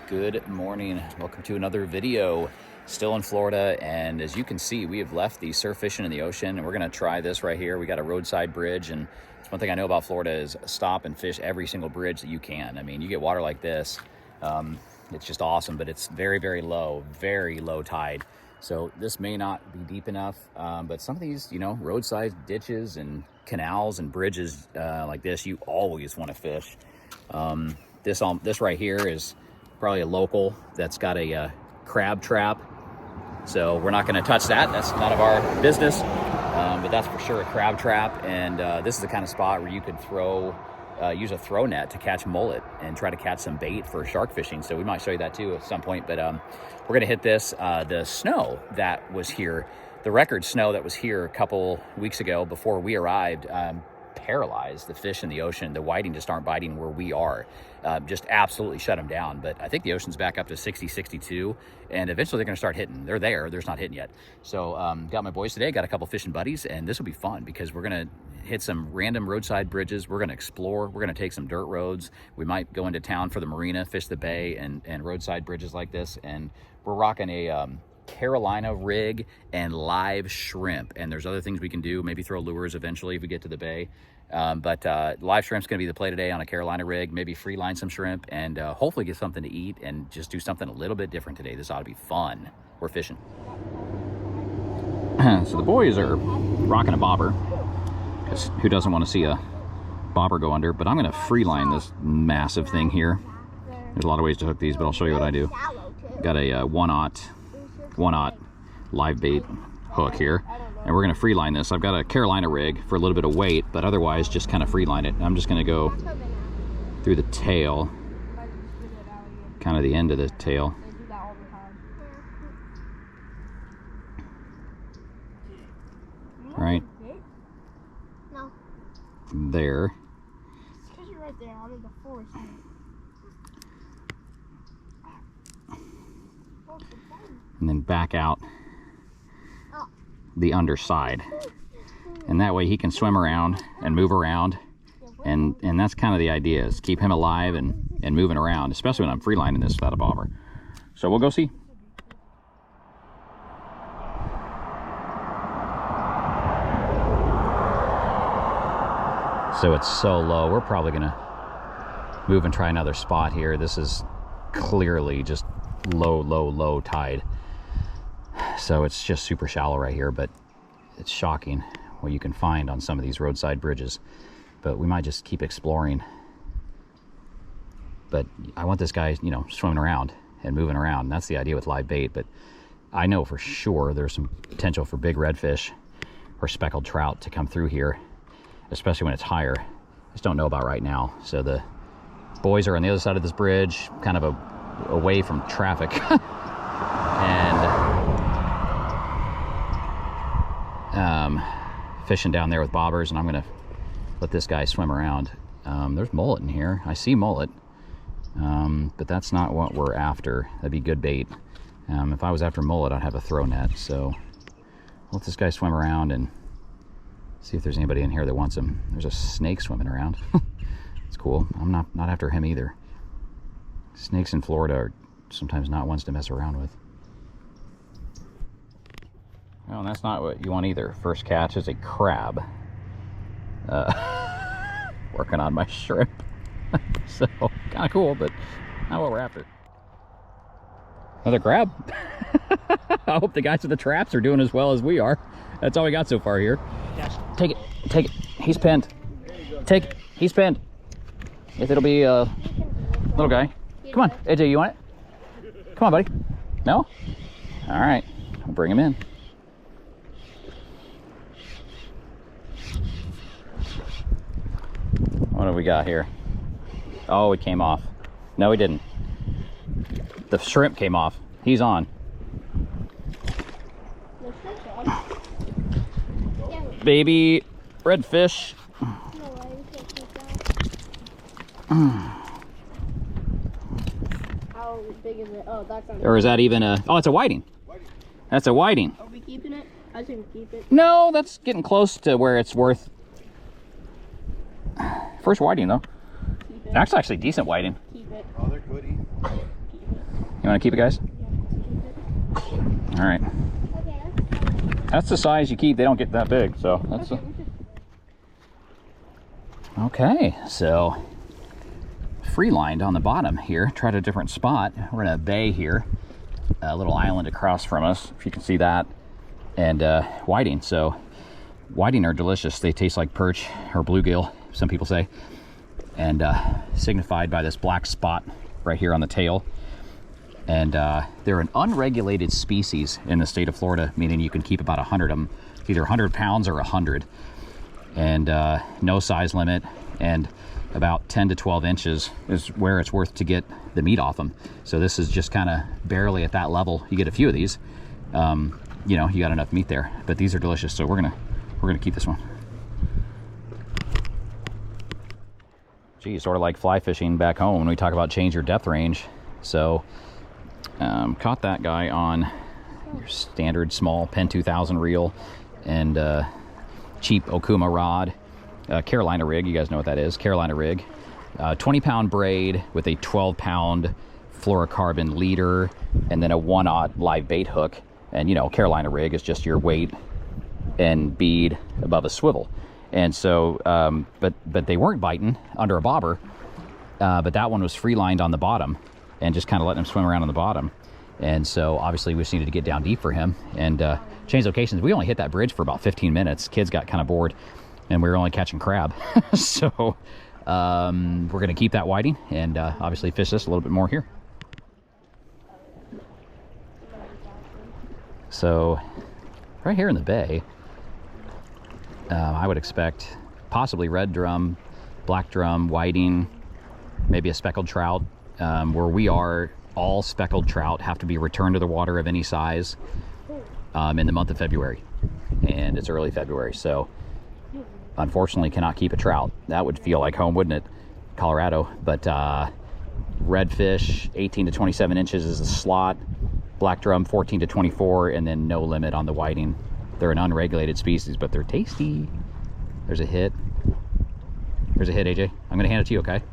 Good morning. Welcome to another video. Still in Florida, and as you can see, we have left the surf fishing in the ocean, and we're going to try this right here. We got a roadside bridge, and it's one thing I know about Florida is stop and fish every single bridge that you can. I mean, you get water like this, it's just awesome, but it's very, very low tide. So this may not be deep enough, but some of these, roadside ditches and canals and bridges like this, you always want to fish. This right here is probably a local that's got a crab trap. So we're not going to touch that. That's none of our business. But that's for sure a crab trap. And this is the kind of spot where you could use a throw net to catch mullet and try to catch some bait for shark fishing. So we might show you that too at some point. But we're going to hit this. The snow that was here, the record snow that was here a couple weeks ago before we arrived, paralyzed the fish in the ocean. The whiting just aren't biting where we are. Just absolutely shut them down. But I think the ocean's back up to 60, 62, and eventually they're going to start hitting. They're there. They're just not hitting yet. So got my boys today, got a couple fishing buddies, and this will be fun because we're going to hit some random roadside bridges. We're going to explore. We're going to take some dirt roads. We might go into town for the marina, fish the bay, and roadside bridges like this. And we're rocking a Carolina rig and live shrimp, and there's other things we can do, maybe throw lures eventually if we get to the bay, but live shrimp's gonna be the play today on a Carolina rig. Maybe free line some shrimp and hopefully get something to eat and just do something a little bit different today. This ought to be fun. We're fishing. So the boys are rocking a bobber, because who doesn't want to see a bobber go under? But I'm gonna free line this massive thing here. There's a lot of ways to hook these, but I'll show you what I do. Got a 1/0 live bait hook here, and we're going to free line this. I've got a Carolina rig for a little bit of weight, but otherwise just kind of free line it. I'm just going to go through the tail, kind of the end of the tail. Right there. And then back out the underside, and that way he can swim around and move around, and that's kind of the idea, is keep him alive and moving around, especially when I'm free lining this without a bobber. So we'll go see. So it's so low, we're probably gonna move and try another spot here. This is clearly just low tide. So it's just super shallow right here, but it's shocking what you can find on some of these roadside bridges. But we might just keep exploring. But I want this guy, swimming around and moving around. And that's the idea with live bait. But I know for sure there's some potential for big redfish or speckled trout to come through here, especially when it's higher. I just don't know about right now. So the boys are on the other side of this bridge, kind of away from traffic. And fishing down there with bobbers, and I'm gonna let this guy swim around. There's mullet in here. I see mullet, but that's not what we're after. That'd be good bait. If I was after mullet, I'd have a throw net. So let this guy swim around and see if there's anybody in here that wants him. There's a snake swimming around. It's cool. I'm not after him either. Snakes in Florida are sometimes not ones to mess around with. Well, that's not what you want either. First catch is a crab. Working on my shrimp. So, kind of cool, but not what we're after. Another crab. I hope the guys with the traps are doing as well as we are. That's all we got so far here. Take it. He's pinned. Take it. He's pinned. If it'll be a little guy. Come on, AJ, you want it? Come on, buddy. No? All right, I'll bring him in. What do we got here? Oh, it came off. No, he didn't. The shrimp came off. He's on. Baby redfish. How big is it? Oh, that's not. Or is that even a... Oh, it's a whiting. That's a whiting. Are we keeping it? I was gonna keep it. No, that's getting close to where it's worth. First whiting though. Keep it. That's actually decent whiting. Keep it. Oh, they're good. You want to keep it, guys? Yeah, All right. okay. That's the size you keep. They don't get that big, so that's okay. So free lined on the bottom here. Tried a different spot. We're in a bay here, a little island across from us, if you can see that, and whiting. So whiting are delicious. They taste like perch or bluegill, some people say, and signified by this black spot right here on the tail. And they're an unregulated species in the state of Florida, meaning you can keep about 100 of them. It's either 100 pounds or 100. And no size limit, and about 10 to 12 inches is where it's worth to get the meat off them. So this is just kind of barely at that level. You get a few of these, you know, you got enough meat there. But these are delicious, so we're gonna keep this one. Gee, sort of like fly fishing back home when we talk about change your depth range. So caught that guy on your standard small Pen 2000 reel and cheap Okuma rod, Carolina rig. You guys know what that is, Carolina rig. 20-pound braid with a 12-pound fluorocarbon leader, and then a 1/0 live bait hook. And you know, Carolina rig is just your weight and bead above a swivel. And so, but they weren't biting under a bobber, but that one was free lined on the bottom and just kind of letting him swim around on the bottom. And so obviously we just needed to get down deep for him and change locations. We only hit that bridge for about 15 minutes. Kids got kind of bored and we were only catching crab. So we're gonna keep that whiting and obviously fish this a little bit more here. So right here in the bay, I would expect possibly red drum, black drum, whiting, maybe a speckled trout. Where we are, all speckled trout have to be returned to the water of any size in the month of February, and it's early February, so unfortunately cannot keep a trout. That would feel like home, wouldn't it, Colorado? But redfish 18 to 27 inches is a slot, black drum 14 to 24, and then no limit on the whiting. They're an unregulated species, but they're tasty. There's a hit. There's a hit, AJ. I'm gonna hand it to you, okay?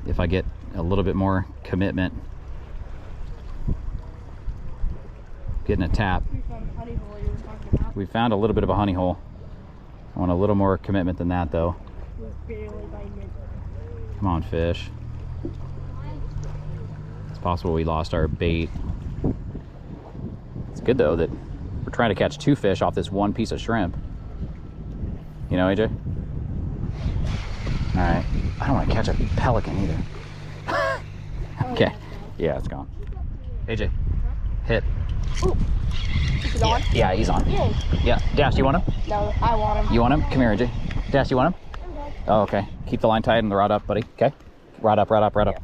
If I get a little bit more commitment. Getting a tap. We found a little bit of a honey hole. I want a little more commitment than that, though. Come on, fish. It's possible we lost our bait. It's good, though, that we're trying to catch 2 fish off this 1 piece of shrimp. You know, AJ? All right. I don't want to catch a pelican either. Okay. Yeah, it's gone. AJ, hit. Ooh. Is it on? Yeah, he's on. Yay. Yeah. Dash, you want him? No, I want him. You want him? Come here, AJ. Dash, you want him? Okay. Oh, okay. Keep the line tight and the rod up, buddy. Okay? Rod up, rod up, rod up.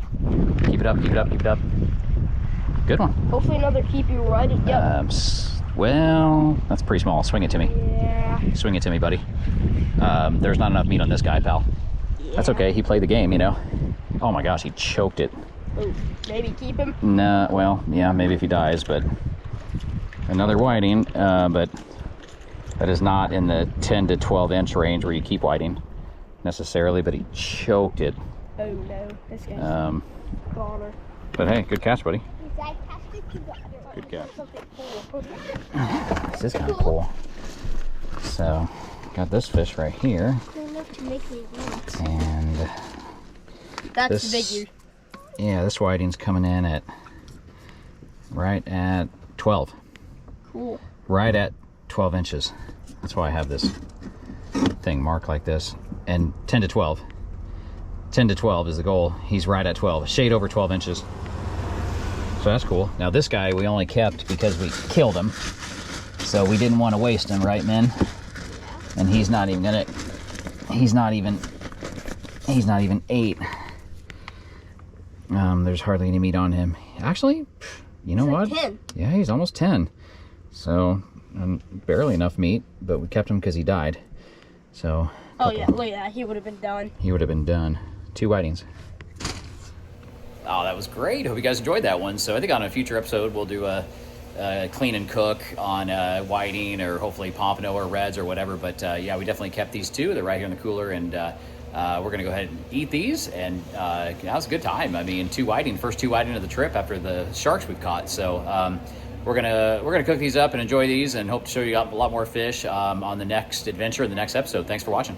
Keep it up, keep it up, keep it up. Good one. Hopefully another keep you right. Yep. Well, that's pretty small. Swing it to me. Yeah. Swing it to me, buddy. There's not enough meat on this guy, pal. Yeah. That's okay. He played the game, you know. Oh my gosh, he choked it. Ooh, maybe keep him? Nah, well, yeah, maybe if he dies, but another whiting, but that is not in the 10 to 12 inch range where you keep whiting necessarily, but he choked it. Oh no, this guy's goner. But hey, good catch, buddy. Good catch. This is kind of cool. So, got this fish right here. And that's the big. Yeah, this whiting's coming in at right at 12. Cool. Right at 12 inches. That's why I have this thing marked like this. And 10 to 12. 10 to 12 is the goal. He's right at 12. Shade over 12 inches. So that's cool. Now this guy we only kept because we killed him. So we didn't want to waste him, right, men? And he's not even 8. There's hardly any meat on him. Actually, you know what? 10. Yeah, he's almost 10. So, barely enough meat, but we kept him because he died. So. Oh yeah, look at that. He would have been done. He would have been done. 2 whitings. Oh, that was great. Hope you guys enjoyed that one. So I think on a future episode, we'll do a clean and cook on whiting or hopefully pompano or reds or whatever. But yeah, we definitely kept these 2. They're right here in the cooler, and we're gonna go ahead and eat these, and that was a good time. I mean, first two whiting of the trip after the sharks we've caught. So we're gonna cook these up and enjoy these, and hope to show you a lot more fish on the next adventure in the next episode. Thanks for watching.